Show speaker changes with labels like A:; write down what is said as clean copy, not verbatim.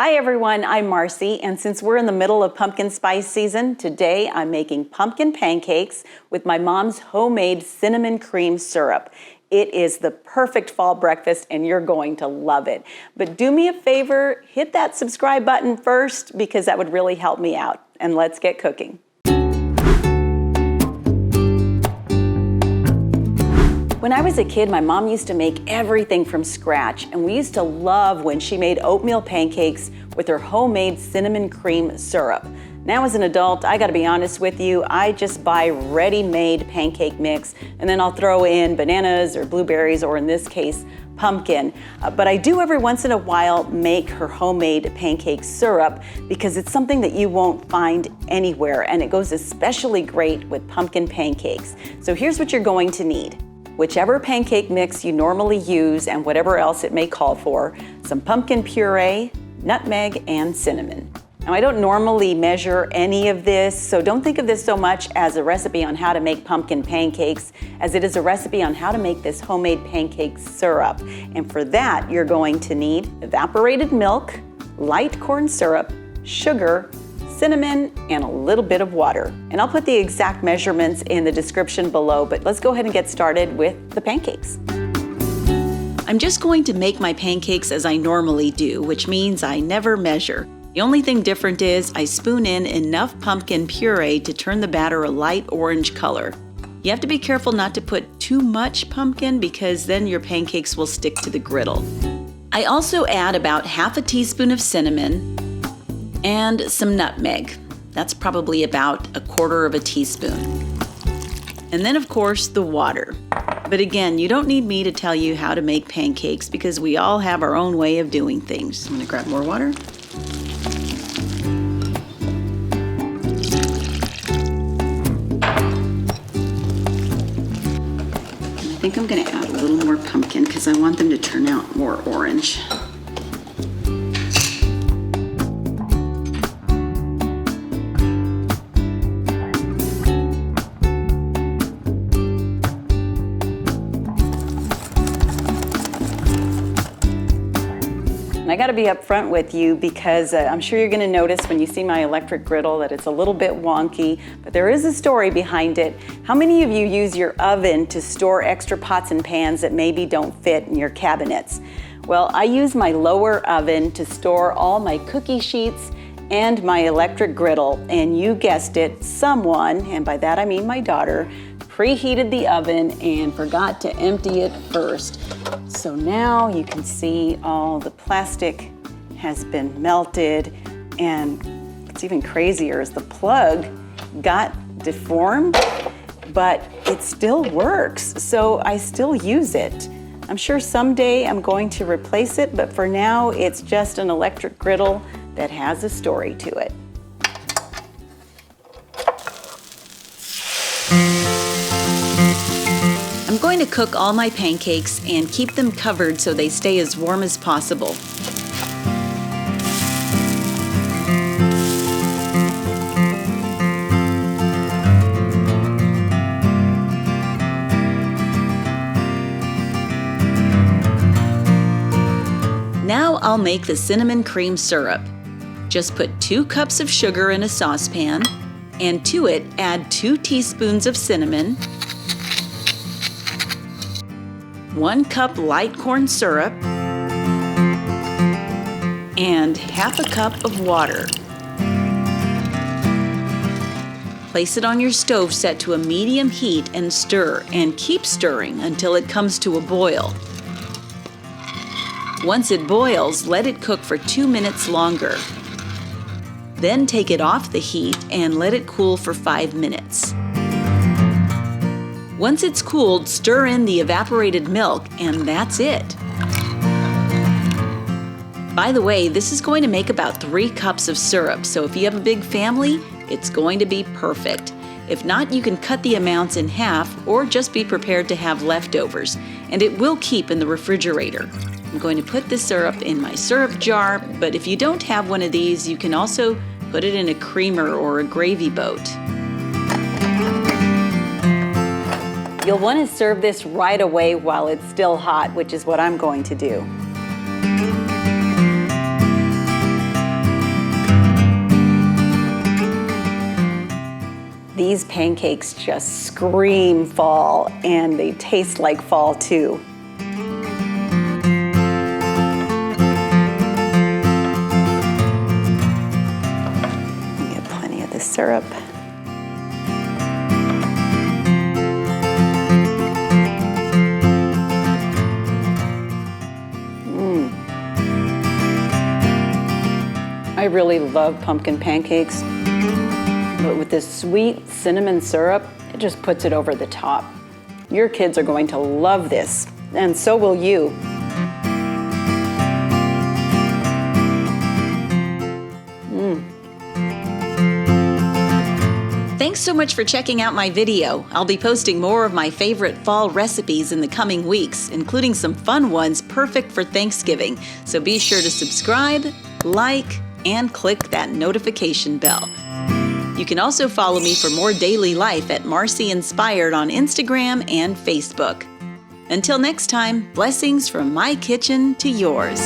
A: Hi everyone, I'm Marcy, and since we're in the middle of pumpkin spice season, today I'm making pumpkin pancakes with my mom's homemade cinnamon cream syrup. It is the perfect fall breakfast and you're going to love it. But do me a favor, hit that subscribe button first because that would really help me out. And let's get cooking. When I was a kid, my mom used to make everything from scratch, and we used to love when she made oatmeal pancakes with her homemade cinnamon cream syrup. Now as an adult, I gotta be honest with you, I just buy ready-made pancake mix, and then I'll throw in bananas or blueberries, or in this case, pumpkin. But I do every once in a while make her homemade pancake syrup because it's something that you won't find anywhere, and it goes especially great with pumpkin pancakes. So here's what you're going to need. Whichever pancake mix you normally use and whatever else it may call for, some pumpkin puree, nutmeg, and cinnamon. Now I don't normally measure any of this, so don't think of this so much as a recipe on how to make pumpkin pancakes as it is a recipe on how to make this homemade pancake syrup. And for that, you're going to need evaporated milk, light corn syrup, sugar, cinnamon, and a little bit of water. And I'll put the exact measurements in the description below, but let's go ahead and get started with the pancakes. I'm just going to make my pancakes as I normally do, which means I never measure. The only thing different is I spoon in enough pumpkin puree to turn the batter a light orange color. You have to be careful not to put too much pumpkin because then your pancakes will stick to the griddle. I also add about half a teaspoon of cinnamon and some nutmeg. That's probably about a quarter of a teaspoon. And then of course the water. But again, you don't need me to tell you how to make pancakes because we all have our own way of doing things. I'm gonna grab more water. And I think I'm gonna add a little more pumpkin because I want them to turn out more orange. I gotta be upfront with you because I'm sure you're gonna notice when you see my electric griddle that it's a little bit wonky, but there is a story behind it. How many of you use your oven to store extra pots and pans that maybe don't fit in your cabinets? Well, I use my lower oven to store all my cookie sheets and my electric griddle, and you guessed it, someone, and by that I mean my daughter, preheated the oven and forgot to empty it first. So now you can see all the plastic has been melted, and what's even crazier is the plug got deformed, but it still works, so I still use it. I'm sure someday I'm going to replace it, but for now it's just an electric griddle that has a story to it. I'm going to cook all my pancakes and keep them covered so they stay as warm as possible. Now I'll make the cinnamon cream syrup. Just put 2 cups of sugar in a saucepan, and to it add 2 teaspoons of cinnamon, 1 cup light corn syrup, and half a cup of water. Place it on your stove set to a medium heat and stir, and keep stirring until it comes to a boil. Once it boils, let it cook for 2 minutes longer. Then take it off the heat and let it cool for 5 minutes. Once it's cooled, stir in the evaporated milk, and that's it. By the way, this is going to make about 3 cups of syrup, so if you have a big family, it's going to be perfect. If not, you can cut the amounts in half or just be prepared to have leftovers, and it will keep in the refrigerator. I'm going to put the syrup in my syrup jar, but if you don't have one of these, you can also put it in a creamer or a gravy boat. You'll want to serve this right away while it's still hot, which is what I'm going to do. These pancakes just scream fall, and they taste like fall too. Get plenty of the syrup. I really love pumpkin pancakes, but with this sweet cinnamon syrup, it just puts it over the top. Your kids are going to love this, and so will you. Thanks so much for checking out my video. I'll be posting more of my favorite fall recipes in the coming weeks, including some fun ones perfect for Thanksgiving. So be sure to subscribe, like, and click that notification bell. You can also follow me for more daily life at Marcy Inspired on Instagram and Facebook. Until next time, blessings from my kitchen to yours.